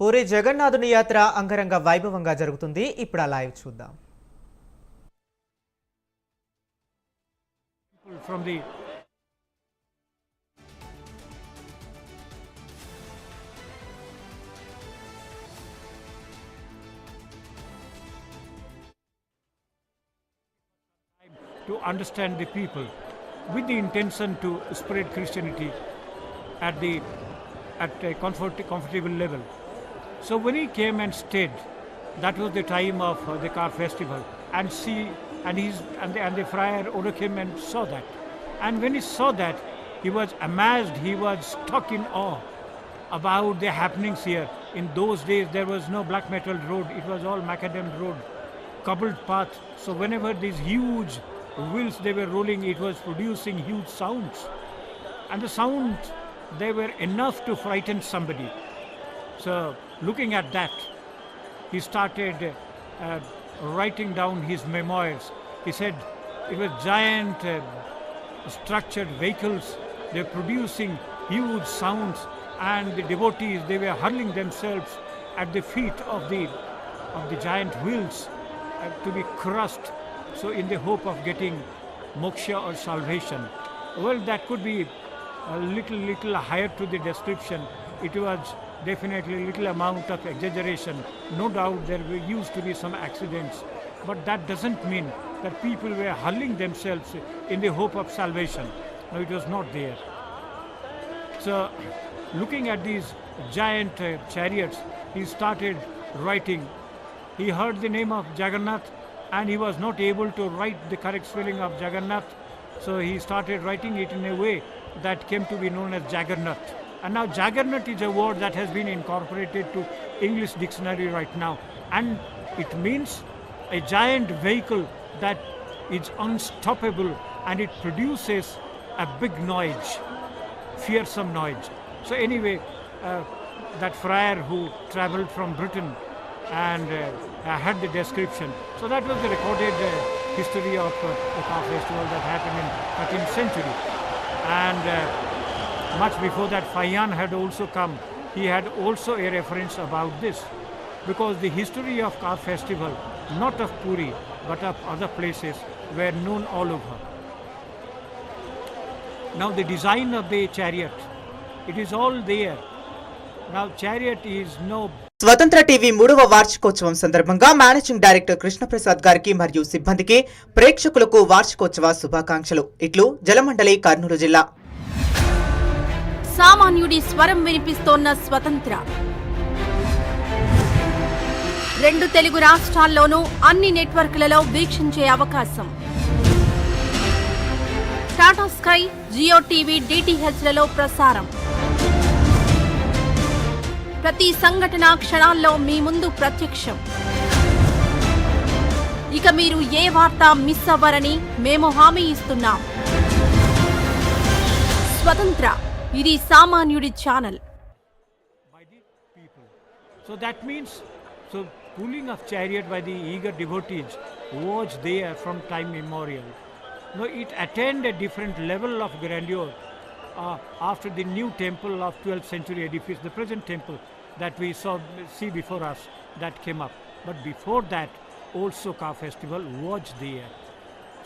పూరి జగన్నాథుని యాత్ర అంగరంగ వైభవంగా జరుగుతుంది. ఇప్పుడు లైవ్ చూద్దాం. To understand the people with the intention to spread Christianity at a comfortable level. So when he came and stayed, that was the time of the car festival, and the friar Odo came and saw that, and when he saw that, he was amazed, he was struck in awe about the happenings here. In those days there was no black metal road, it was all macadam road, cobbled path. So whenever these huge wheels they were rolling, it was producing huge sounds, and the sounds they were enough to frighten somebody. So looking at that, he started writing down his memoirs. He said it was giant structured vehicles, they were producing huge sounds, and the devotees they were hurling themselves at the feet of the giant wheels to be crushed, so in the hope of getting moksha or salvation. Well, that could be a little higher to the description. It was definitely a little amount of exaggeration. No doubt there used to be some accidents, but that doesn't mean that people were hurling themselves in the hope of salvation. No, it was not there. So looking at these giant chariots, he started writing. He heard the name of Jagannath, and he was not able to write the correct spelling of Jagannath, so he started writing it in a way that came to be known as Jaggernaut. And now Jaggernaut is a word that has been incorporated to English dictionary right now, and it means a giant vehicle that is unstoppable, and it produces a big noise, fearsome noise. So anyway, that friar who traveled from Britain and had the description. So that was the recorded history of the car festival that happened in 13th century. And much before that, Faiyan had also come. He had also a reference about this, because the history of car festival, not of Puri but of other places, were known all over. Now the design of the chariot, it is all there. Now chariot is no. స్వతంత్ర TV 3వ వార్షికోత్సవం సందర్భంగా managing director Krishnaprasad గారికి మరియు సిబ్బందికి ప్రేక్షకులకు వార్షికోత్సవ శుభాకాంక్షలు. ఇట్లు జలమండలి, కర్నూలు జిల్లా. సామాన్యుడి స్వరం వినిపిస్తోన్న స్వతంత్ర 2 తెలుగు రాష్ట్రాల్లోనూ అన్ని నెట్వర్క్లలో వీక్షించే అవకాశం. టాటా స్కై, జియో టీవీ డిటిహెచ్లలో ప్రసారం. ప్రతి సంఘటన క్షణాల్లో మీ ముందు ప్రత్యక్షం. ఇక మీరు ఏ వార్త మిస్ అవ్వరని మేము హామీ ఇస్తున్నాం. స్వతంత్ర, ఇది సామాన్యుడి channel. So that means, pulling of chariot by the eager devotees was there from time immemorial. No, it attained a different level of grandeur after the new temple of 12th century edifice, the present temple that we see before us, that came up. But before that also car festival was there,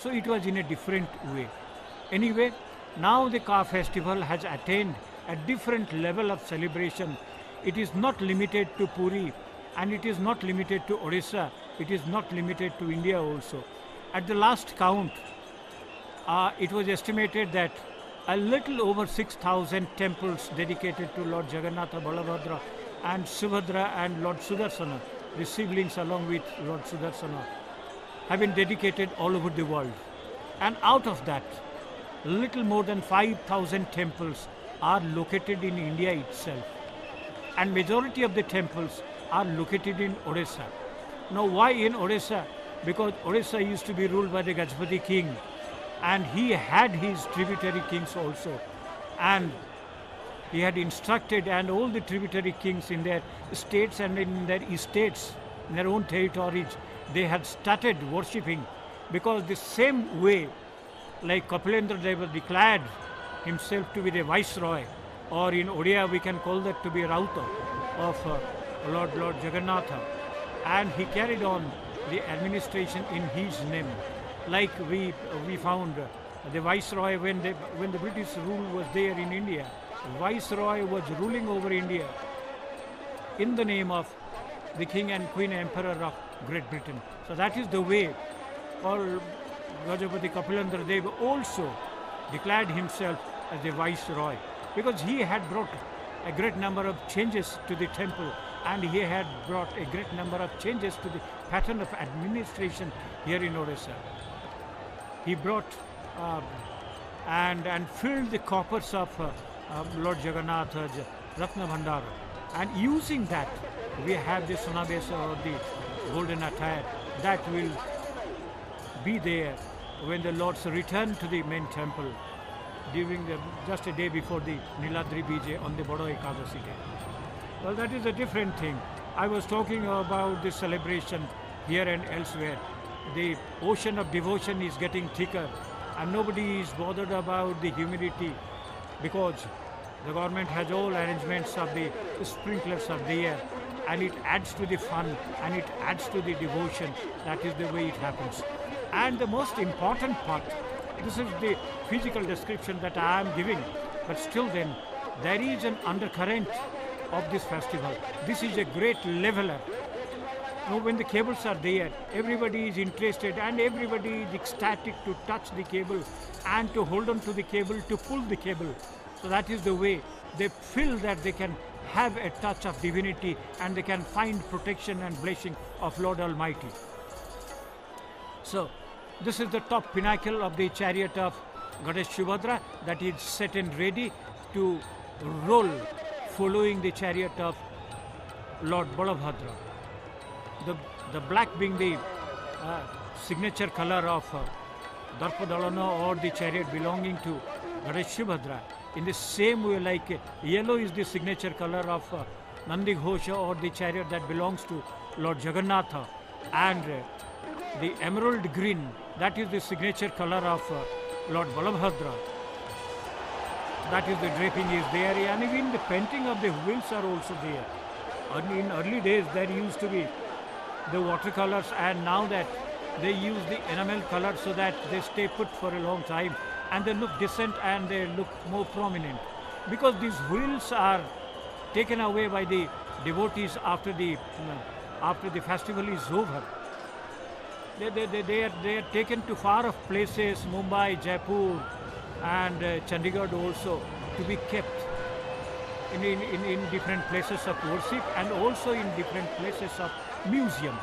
so it was in a different way. Anyway, now the car festival has attained a different level of celebration. It is not limited to Puri, and it is not limited to Odisha, it is not limited to India also. At the last count, it was estimated that a little over 6,000 temples dedicated to Lord Jagannatha, Balabhadra and Subhadra and Lord Sudarsana, the siblings along with Lord Sudarsana, have been dedicated all over the world. And out of that, little more than 5,000 temples are located in India itself, and majority of the temples are located in Odisha. Now why in Odisha? Because Odisha used to be ruled by the Gajapati king, and he had his tributary kings also, and he had instructed, and all the tributary kings in their states and in their estates, in their own territories, they had started worshipping, because the same way like Kapilendra Deva declared himself to be the viceroy, or in Odia we can call that to be Rauta of Lord Jagannatha, and he carried on the administration in his name. Like we found the Viceroy when the British rule was there in India, Viceroy was ruling over India in the name of the King and Queen Emperor of Great Britain. So that is the way all Gajapati Kapilandra Deva also declared himself as the Viceroy, because he had brought a great number of changes to the temple, and he had brought a great number of changes to the pattern of administration here in Odisha. He brought and filled the coffers of Lord Jagannatha's Ratna Bhandara, and using that we have the Sonabesa, or the golden attire, that will be there when the Lords return to the main temple during just a day before the Niladri Bija on the Bodo Ekadasi day. Well, that is a different thing. I was talking about the celebration here and elsewhere. The ocean of devotion is getting thicker, and nobody is bothered about the humidity, because the government has all arrangements of the sprinklers are there, and it adds to the fun and it adds to the devotion. That is the way it happens. And the most important part, this is the physical description that I am giving, but still then there is an undercurrent of this festival. This is a great leveler. Now, when the cables are there, everybody is interested and everybody is ecstatic to touch the cable and to hold on to the cable, to pull the cable. So that is the way they feel that they can have a touch of divinity and they can find protection and blessing of Lord Almighty. So this is the top pinnacle of the chariot of Goddess Subhadra that is set and ready to roll, following the chariot of Lord Balabhadra. The black being the signature color of Darpadalana, or the chariot belonging to Goddess Subhadra. In the same way, like yellow is the signature color of Nandi Ghosha, or the chariot that belongs to Lord Jagannatha, and the emerald green, that is the signature color of Lord Balabhadra. That is, the draping is there, and even the painting of the wheels are also there. And in early days there used to be the watercolors, and now that they use the enamel color so that they stay put for a long time and they look decent and they look more prominent, because these wheels are taken away by the devotees after the festival is over. They are taken to far off places, Mumbai, Jaipur and Chandigarh also, to be kept in different places of worship and also in different places of museum.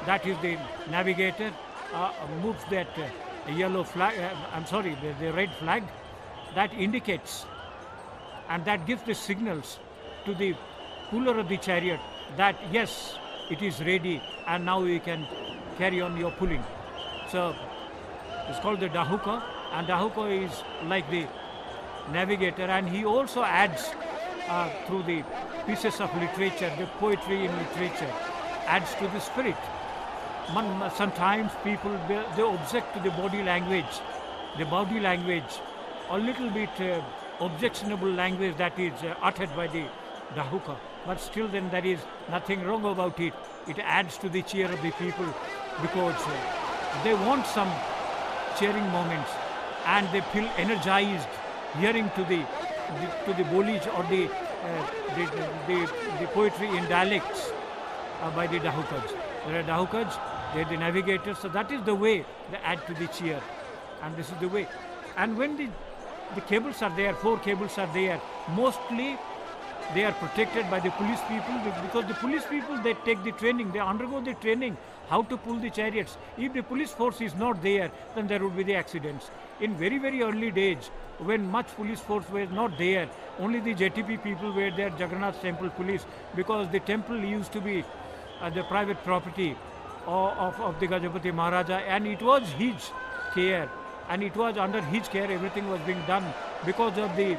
That is, the navigator moves that yellow flag, the red flag, that indicates and that gives the signals to the puller of the chariot that yes, it is ready and now you can carry on your pulling. So it's called the Dahuka, and Dahuka is like the navigator, and he also adds through the pieces of literature, the poetry in literature, adds to the spirit. Sometimes people, they object to the body language, a little bit objectionable language that is uttered by the Dahuka. But still then there is nothing wrong about it. It adds to the cheer of the people, because they want some cheering moments and they feel energized hearing to the bolage or the poetry in dialects by the Dahukas. There are Dahukas, they are the navigators, so that is the way they add to the cheer, and this is the way. And when the cables are there, 4 cables are there, mostly they are protected by the police people, because the police people, they take the training, they undergo the training how to pull the chariots. If the police force is not there, then there would be the accidents. In very, very early days, when much police force was not there, only the JTP people were there, Jagannath Temple police, because the temple used to be the private property of the Gajapati Maharaja, and it was his care, and it was under his care everything was being done. Because of the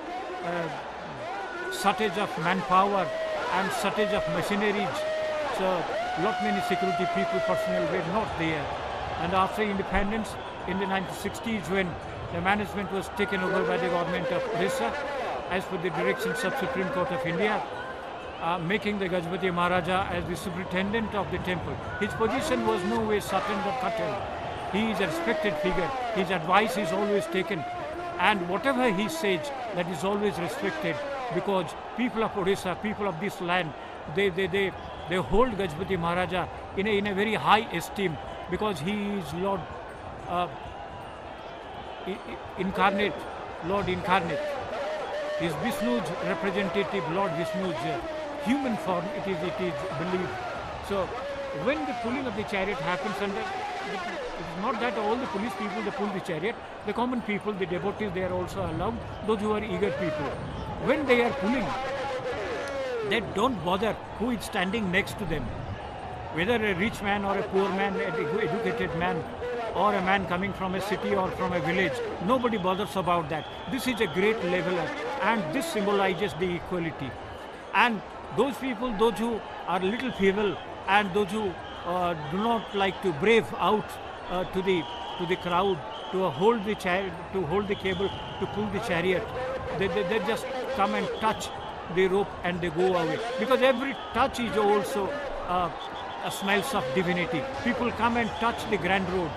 shortage of manpower and shortage of machineries, so lot many security people personnel were not there. And after independence in the 1960s, when the management was taken over by the government of Odisha as per the directions of Supreme Court of India, making the Gajapati Maharaja as the superintendent of the temple. His position was no way certain or curtailed. He is a respected figure. His advice is always taken, and whatever he says, that is always respected, because people of Odisha, people of this land, they hold Gajapati Maharaja in a very high esteem, because he is Lord incarnate, Lord incarnate. Is Vishnu's representative, Lord Vishnu's human form, it is believed. So when the pulling of the chariot happens, and it is not that all the police people they pull the chariot, the common people, the devotees, they are also allowed, those who are eager people. When they are pulling, they don't bother who is standing next to them, whether a rich man or a poor man, an educated man, or a man coming from a city or from a village. Nobody bothers about that. This is a great leveler, and this symbolizes the equality. And those people, those who are a little feeble, and those who do not like to brave out to the crowd, to hold the chariot, to hold the cable, to pull the chariot, they just come and touch the rope and they go away. Because every touch is also a smells of divinity. People come and touch the grand road,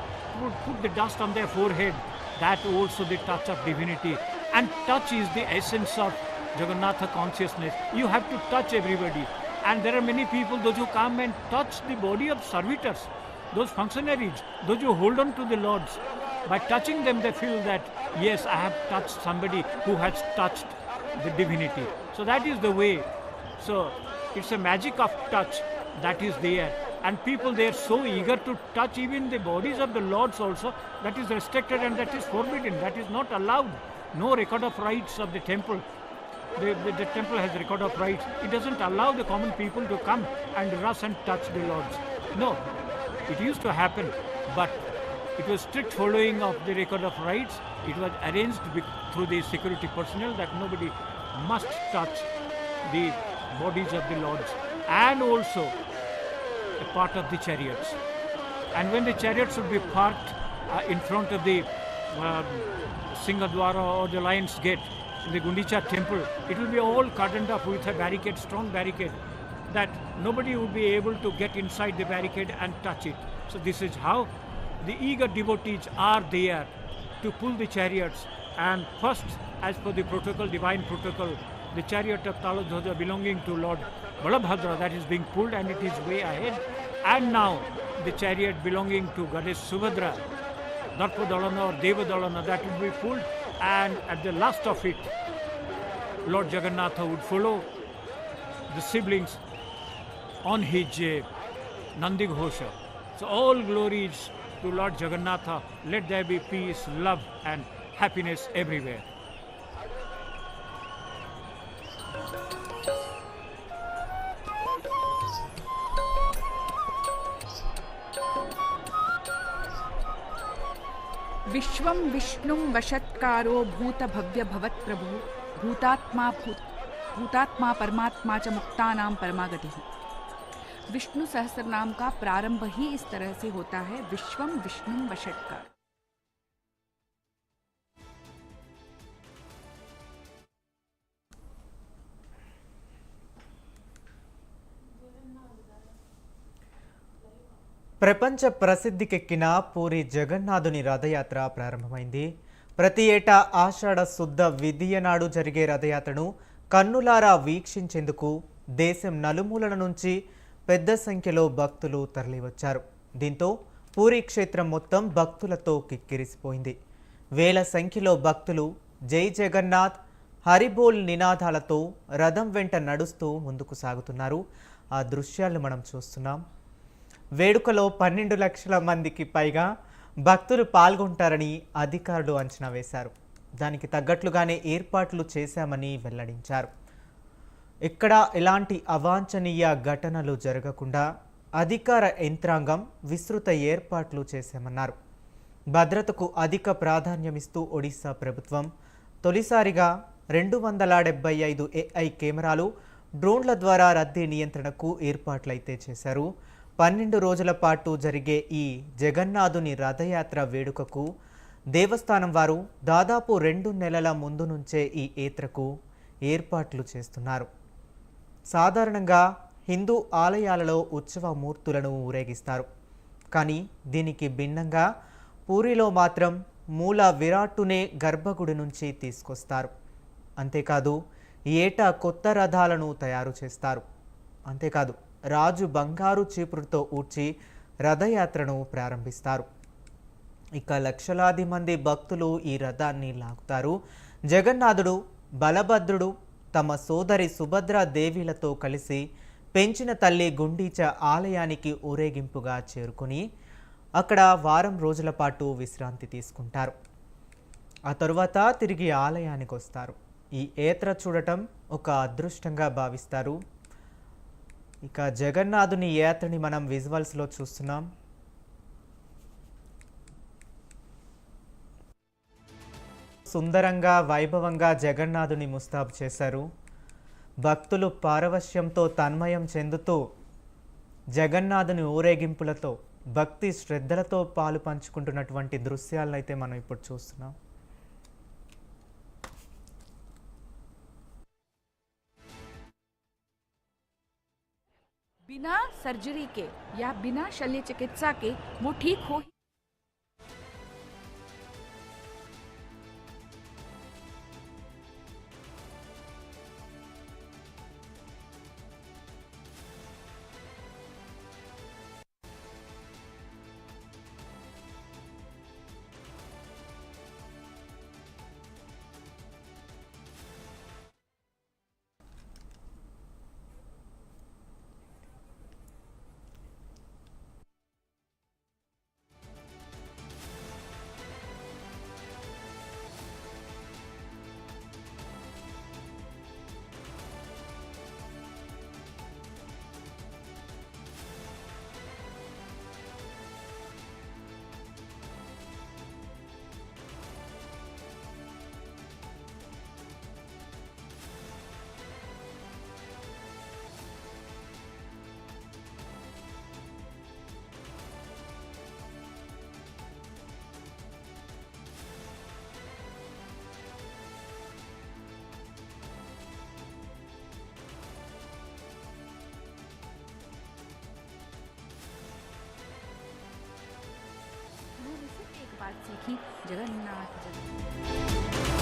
put the dust on their forehead. That also the touch of divinity. And touch is the essence of Jagannatha consciousness. You have to touch everybody. And there are many people, those who come and touch the body of servitors, those functionaries, those who hold on to the lords. By touching them, they feel that, yes, I have touched somebody who has touched the divinity. So that is the way. So it's a magic of touch that is there. And people, they are so eager to touch even the bodies of the lords also. That is restricted and that is forbidden. That is not allowed. No record of rights of the temple. The temple has record of rights. It doesn't allow the common people to come and rush and touch the lords. No, it used to happen, but it was strict following of the record of rights. It was arranged through the security personnel that nobody must touch the bodies of the lords, and also a part of the chariots. And when the chariots would be parked in front of the Singadwara or the Lion's Gate, in the Gundicha temple, it will be all cordoned up with a barricade, strong barricade, that nobody would be able to get inside the barricade and touch it. So this is how the eager devotees are there to pull the chariots. And first, as per the protocol, divine protocol, the chariot of Taladhwaja belonging to Lord Balabhadra, that is being pulled and it is way ahead. And now the chariot belonging to Goddess Subhadra, Darpa Dalana or Deva Dalana, that will be pulled, and at the last of it, Lord Jagannatha would follow the siblings on his Nandi Ghosha. So all glories to Lord Jagannatha. Let there be peace, love and happiness everywhere. विश्वं विष्णुं वषत्कारो भूत भव्य भवत् प्रभु भूतात्मा परमात्मा च मुक्तानां परमागतिः। विष्णु सहस्र नाम का प्रारंभ ही इस तरह से होता है, विश्वं विष्णुं वषट्कार। ప్రపంచ ప్రసిద్ధికెక్కిన పూరి జగన్నాథుని రథయాత్ర ప్రారంభమైంది. ప్రతి ఏటా ఆషాఢ శుద్ధ విదియ నాడు జరిగే రథయాత్రను కన్నులారా వీక్షించేందుకు దేశం నలుమూలల నుంచి పెద్ద సంఖ్యలో భక్తులు తరలివచ్చారు. దీంతో పూరి క్షేత్రం మొత్తం భక్తులతో కిక్కిరిసిపోయింది. వేల సంఖ్యలో భక్తులు జై జగన్నాథ్ హరిబోల్ నినాదాలతో రథం వెంట నడుస్తూ ముందుకు సాగుతున్నారు. ఆ దృశ్యాలను మనం చూస్తున్నాం. వేడుకలో 12 లక్షల మందికి పైగా భక్తులు పాల్గొంటారని అధికారులు అంచనా వేశారు. దానికి తగ్గట్లుగానే ఏర్పాట్లు చేశామని వెల్లడించారు. ఇక్కడ ఎలాంటి అవాంఛనీయ ఘటనలు జరగకుండా అధికార యంత్రాంగం విస్తృత ఏర్పాట్లు చేశామన్నారు. భద్రతకు అధిక ప్రాధాన్యమిస్తూ ఒడిశా ప్రభుత్వం తొలిసారిగా 275 AI కెమెరాలు, డ్రోన్ల ద్వారా రద్దీ నియంత్రణకు ఏర్పాట్లయితే చేశారు. 12 రోజుల పాటు జరిగే ఈ జగన్నాథుని రథయాత్ర వేడుకకు దేవస్థానం వారు దాదాపు 2 నెలల ముందు నుంచే ఈ యాత్రకు ఏర్పాట్లు చేస్తున్నారు. సాధారణంగా హిందూ ఆలయాలలో ఉత్సవ మూర్తులను ఊరేగిస్తారు. కానీ దీనికి భిన్నంగా పూరిలో మాత్రం మూల విరాట్టునే గర్భగుడి నుంచి తీసుకొస్తారు. అంతేకాదు ఈ ఏటా కొత్త రథాలను తయారు చేస్తారు. అంతేకాదు రాజు బంగారు చీపురుతో ఊడ్చి రథయాత్రను ప్రారంభిస్తారు. ఇక లక్షలాది మంది భక్తులు ఈ రథాన్ని లాగుతారు. జగన్నాథుడు, బలభద్రుడు తమ సోదరి సుభద్ర దేవిలతో కలిసి పెంచిన తల్లి గుండీచ ఆలయానికి ఊరేగింపుగా చేరుకుని అక్కడ వారం రోజుల పాటు విశ్రాంతి తీసుకుంటారు. ఆ తరువాత తిరిగి ఆలయానికి వస్తారు. ఈ యాత్ర చూడటం ఒక అదృష్టంగా భావిస్తారు. ఇక జగన్నాథుని యాత్రని మనం విజువల్స్లో చూస్తున్నాం. సుందరంగా వైభవంగా జగన్నాథుని ముస్తాబు చేశారు. భక్తులు పారవశ్యంతో తన్మయం చెందుతూ జగన్నాథుని ఊరేగింపులతో భక్తి శ్రద్ధలతో పాలు పంచుకుంటున్నటువంటి దృశ్యాలను అయితే మనం ఇప్పుడు చూస్తున్నాం. बिना सर्जरी के या बिना शल्य चिकित्सा के वो ठीक हो बात सीखी जगन्नाथ जगन्नाथ।